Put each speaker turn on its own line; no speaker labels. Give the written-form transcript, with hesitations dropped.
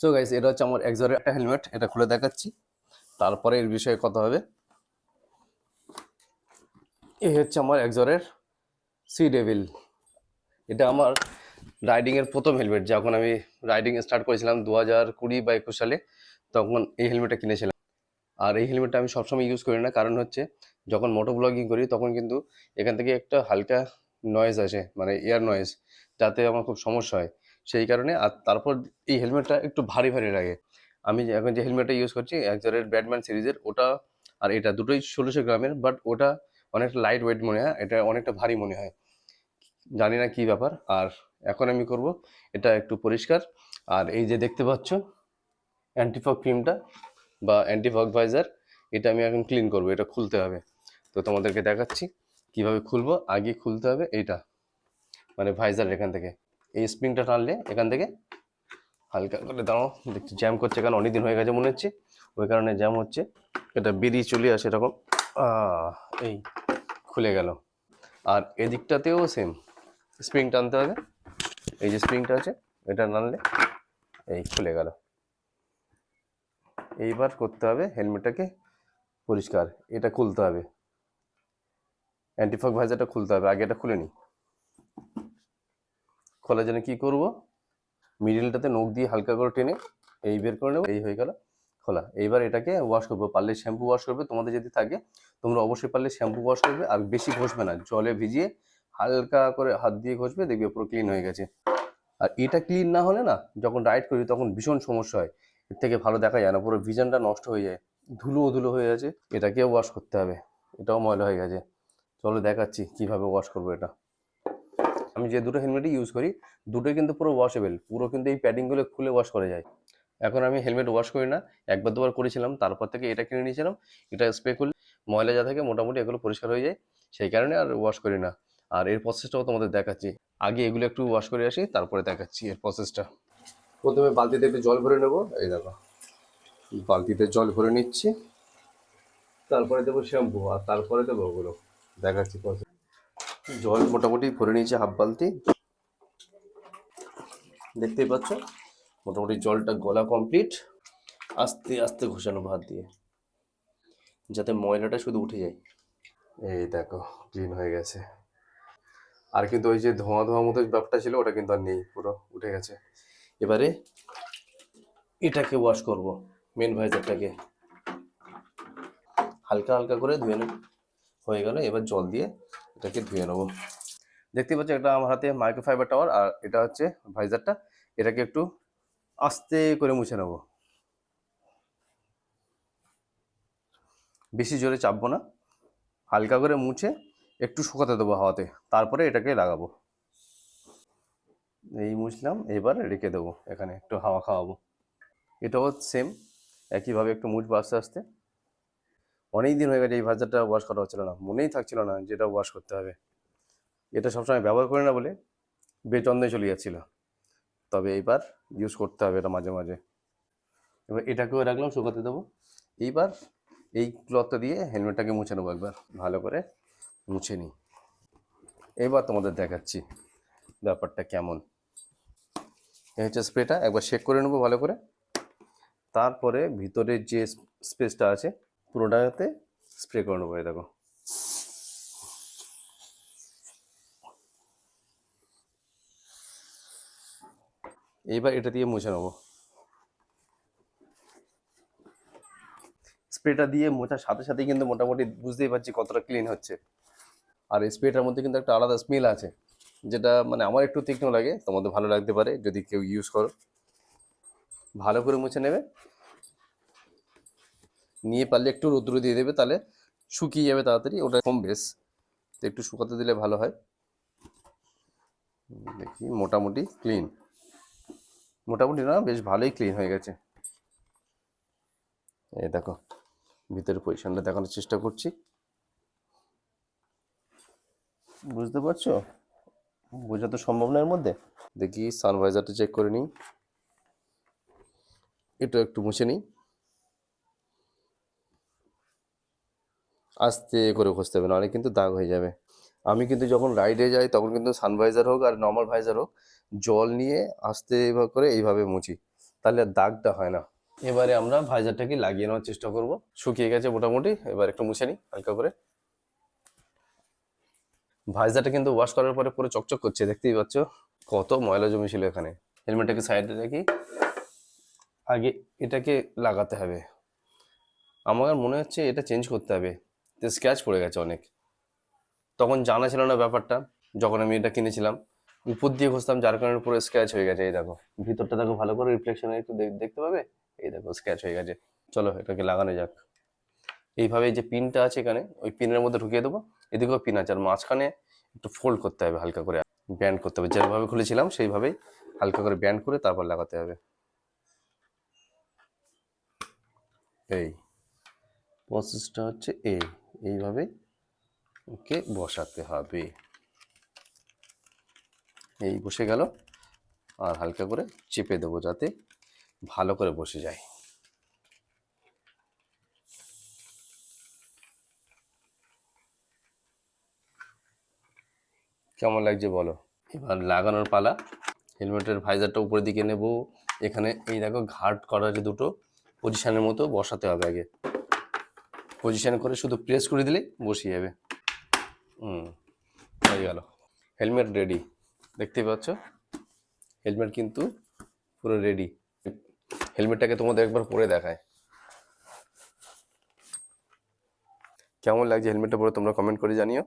So guys, এটা হচ্ছে আমার এক্সরের একটা হেলমেট। এটা খুলে দেখাচ্ছি, তারপরে এর বিষয়ে কথা হবে। এই হচ্ছে আমার এক্সরের সি ডেভিল। এটা আমার রাইডিংয়ের প্রথম হেলমেট। যখন আমি রাইডিং স্টার্ট করেছিলাম 2020 বা 21 সালে, তখন এই হেলমেটটা কিনেছিলাম। আর এই হেলমেটটা আমি সবসময় ইউজ করি না, কারণ হচ্ছে যখন মোটো ব্লগিং করি তখন কিন্তু এখান থেকে একটা হালকা নয়েজ আসে, মানে এয়ার নয়েজ, যাতে আমার খুব সমস্যা হয়। সেই কারণে। আর তারপর এই হেলমেটটা একটু ভারী ভারী লাগে। আমি এখন যে হেলমেটটা ইউজ করছি একজনের ব্যাটম্যান সিরিজের, ওটা আর এটা দুটোই 1600 গ্রামের, বাট ওটা অনেকটা লাইট ওয়েট মনে হয়, এটা অনেকটা ভারী মনে হয়। জানি না কি ব্যাপার। আর এখন আমি করব এটা একটু পরিষ্কার। আর এই যে দেখতে পাচ্ছ অ্যান্টিফগ ক্রিমটা বা অ্যান্টিফগ ভাইজার, এটা আমি এখন ক্লিন করব। এটা খুলতে হবে, তো তোমাদেরকে দেখাচ্ছি কিভাবে খুলবো। আগে খুলতে হবে এইটা, মানে ভাইজার এখান থেকে এই স্প্রিংটা টানলে এখান থেকে হালকা করে দাঁড়াও। দেখছি জ্যাম করছে, কারণ অনেকদিন হয়ে গেছে মনে হচ্ছে, ওই কারণে জ্যাম হচ্ছে। এটা বেরিয়ে চলে আসে এরকম। এই খুলে গেল। আর এদিকটাতেও সেম, স্প্রিং টানতে হবে। এই যে স্প্রিংটা আছে, এটা টানলে এই খুলে গেল। এইবার করতে হবে হেলমেটটাকে পরিষ্কার। এটা খুলতে হবে, অ্যান্টিফগ ভাইজারটা খুলতে হবে। আগে এটা খুলে নিই। খোলার জন্য কী করব, মিডিলটাতে নখ দিয়ে হালকা করে টেনে এই বের করে নেবো। এই হয়ে গেল খোলা। এইবার এটাকে ওয়াশ করবো। পারলে শ্যাম্পু ওয়াশ করবে, তোমাদের যদি থাকে তোমরা অবশ্যই পারলে শ্যাম্পু ওয়াশ করবে। আর বেশি ঘষবে না, জলে ভিজিয়ে হালকা করে হাত দিয়ে ঘষবে, দেখবে পুরো ক্লিন হয়ে গেছে। আর এটা ক্লিন না হলে না, যখন রাইড করি তখন ভীষণ সমস্যা হয়। এর থেকে ভালো দেখা যায় না, পুরো ভিশনটা নষ্ট হয়ে যায়, ধুলো ধুলো হয়ে আছে। এটাকেও ওয়াশ করতে হবে, এটাও ময়লা হয়ে গেছে। চলো দেখাচ্ছি কিভাবে ওয়াশ করবো এটা। আমি যে দুটো হেলমেটই ইউজ করি, দুটোই কিন্তু পুরো ওয়াশেবেল, পুরো কিন্তু এই প্যাডিংগুলো খুলে ওয়াশ করা যায়। এখন আমি হেলমেট ওয়াশ করি না, একবার দুবার করেছিলাম, তারপর থেকে এটা কিনে নিয়েছিলাম। এটা স্প্রে করলে ময়লা যা থাকে মোটামুটি এগুলো পরিষ্কার হয়ে যায়, সেই কারণে আর ওয়াশ করি না। আর এর প্রসেসটাও তোমাদের দেখাচ্ছি। আগে এগুলো একটু ওয়াশ করে আসি, তারপরে দেখাচ্ছি এর প্রসেসটা। প্রথমে বালতিতে একটু জল ভরে নেবো। এই দেখো, বালতিতে জল ভরে নিচ্ছি, তারপরে দেবো শ্যাম্পু, আর তারপরে দেবো ওগুলো। দেখাচ্ছি প্রসেস। জল মোটামুটি ভরে নিয়েছি হাফ বালতি, দেখতেই পাচ্ছ। মোটামুটি জলটা গলা কমপ্লিট। আস্তে আস্তে ঘষানো হাত দিয়ে, যাতে ময়লাটা শুধু উঠে যায়। এই দেখো, ক্লিন হয়ে গেছে। আর কিন্তু ওই যে ধোঁয়া ধোঁয়া মতো ব্যাপারটা ছিল, ওটা কিন্তু আর নেই, পুরো উঠে গেছে। এবারে এটাকে ওয়াশ করব, মেন ভাইজারটাকে হালকা হালকা করে ধুয়ে নেব। হয়ে গেল। এবার জল দিয়ে এটাকে ধুয়ে নেব। দেখতে পাচ্ছ এটা আমার হাতে মাইক্রোফাইবার টাওয়ার, আর এটা হচ্ছে ভাইজারটা। এটাকে একটু আস্তে করে মুছে নেব, বেশি জোরে চাপবো না, হালকা করে মুছে একটু শুকাতে দেবো হাওয়াতে, তারপরে এটাকে লাগাবো। এই মুছলাম, এবার রেখে দেবো, এখানে একটু হাওয়া খাওয়াবো। এটাও সেম, একইভাবে একটু মুছবো আস্তে আস্তে। অনেক দিন হয়ে গেছে এই ভাজারটা ওয়াশ করা হচ্ছিল না, মনেই থাকছিল না যেটা ওয়াশ করতে হবে। এটা সবসময় ব্যবহার করি না বলে বেচন্দে চলে যাচ্ছিল, তবে এইবার ইউজ করতে হবে এটা মাঝে মাঝে। এবার এটাকেও রাখলাম শুকাতে দেবো। এইবার এই ক্লথটা দিয়ে হেলমেটটাকে মুছে নেবো, একবার ভালো করে মুছে নিই। এবার তোমাদের দেখাচ্ছি ব্যাপারটা কেমন। এই হচ্ছে স্প্রেটা, একবার শেক করে নেবো ভালো করে। তারপরে ভিতরের যে স্পেসটা আছে পুরোটাতে স্প্রে করে নেবো। এই দেখো, এইবার এটা দিয়ে মুছে নেবো। স্প্রেটা দিয়ে মোছার সাথে সাথে কিন্তু মোটামুটি বুঝতেই পারছি কতটা ক্লিন হচ্ছে। আর এই স্প্রেটার মধ্যে কিন্তু একটা আলাদা স্মেল আছে, যেটা মানে আমার একটু তীক্ষ্ণ লাগে, তোমাদের ভালো লাগতে পারে যদি কেউ ইউজ করো। ভালো করে মুছে নেবে, নিয়ে পারলে একটু রোদ্দুরে দিয়ে দেবে, তাহলে শুকিয়ে যাবে তাড়াতাড়ি। ওটা কম বেশ, তো একটু শুকাতে দিলে ভালো হয়। দেখি মোটামুটি ক্লিন, মোটামুটি না বেশ ভালোই ক্লিন হয়ে গেছে। এই দেখো, ভিতরের পজিশনটা দেখানোর চেষ্টা করছি, বুঝতে পারছো? বোঝা তো সম্ভব না এর মধ্যে। দেখি সানভাইজারটা চেক করে নিই, এটা একটু মুছে নিই। আস্তে করে ঘষতে হবে, নাহলে কিন্তু দাগ হয়ে যাবে। আমি কিন্তু যখন রাইডে যাই তখন কিন্তু সানভাইজার হোক আর নর্মাল ভাইজার হোক, জল নিয়ে আস্তে এভাবে করে এইভাবে মুছি, তাহলে আর দাগটা হয় না। এবারে আমরা ভাইজারটাকে লাগিয়ে নেওয়ার চেষ্টা করব। শুকিয়ে গেছে মোটামুটি, এবার একটু মুছে নিই হালকা করে। ভাইজারটা কিন্তু ওয়াশ করার পরে পুরো চকচক করছে, দেখতেই পাচ্ছ কত ময়লা জমি ছিল এখানে। হেলমেটটাকে সাইডে রাখি, আগে এটাকে লাগাতে হবে। আমার মনে হচ্ছে এটা চেঞ্জ করতে হবে, স্ক্র্যাচ পড়ে গেছে অনেক। তখন জানা ছিল না ব্যাপারটা, যখন আমি এটা কিনেছিলাম উপর দিয়ে ঘষতাম, যার কারণে পুরো স্ক্র্যাচ হয়ে গেছে। এই দেখো ভিতরটা দেখো ভালো করে, রিফ্লেকশনে একটু দেখতে পাবে, এই দেখো স্ক্র্যাচ হয়ে গেছে। চলো এটাকে লাগানো যাক। এইভাবে যে পিনটা আছে এখানে, ওই পিনের মধ্যে ঢুকিয়ে দেবো। এদিকেও পিন আছে, আর মাঝখানে একটু ফোল্ড করতে হবে হালকা করে, ব্যান্ড করতে হবে। যেভাবে খুলেছিলাম সেইভাবেই হালকা করে ব্যান্ড করে তারপর লাগাতে হবে। এই প্রসেসটা হচ্ছে এইভাবে ওকে বসাতে হবে। এই বসে গেল, আর হালকা করে চেপে দেবো যাতে ভালো করে বসে যায়। কেমন লাগছে বলো? এবার লাগানোর পালা। হেলমেটের ভাইজারটা উপরের দিকে নেব। এখানে এই দেখো ঘাট করা যে দুটো পজিশনের মতো বসাতে হবে। আগে পজিশন করে শুধু প্রেস করে দিলে বসে যাবে। হয়ে গেল, হেলমেট রেডি। দেখতেই পাচ্ছ হেলমেট কিন্তু পুরো রেডি। হেলমেটটাকে তোমাদের একবার পরে দেখায় কেমন লাগছে হেলমেটটা পরে, তোমরা কমেন্ট করে জানিও।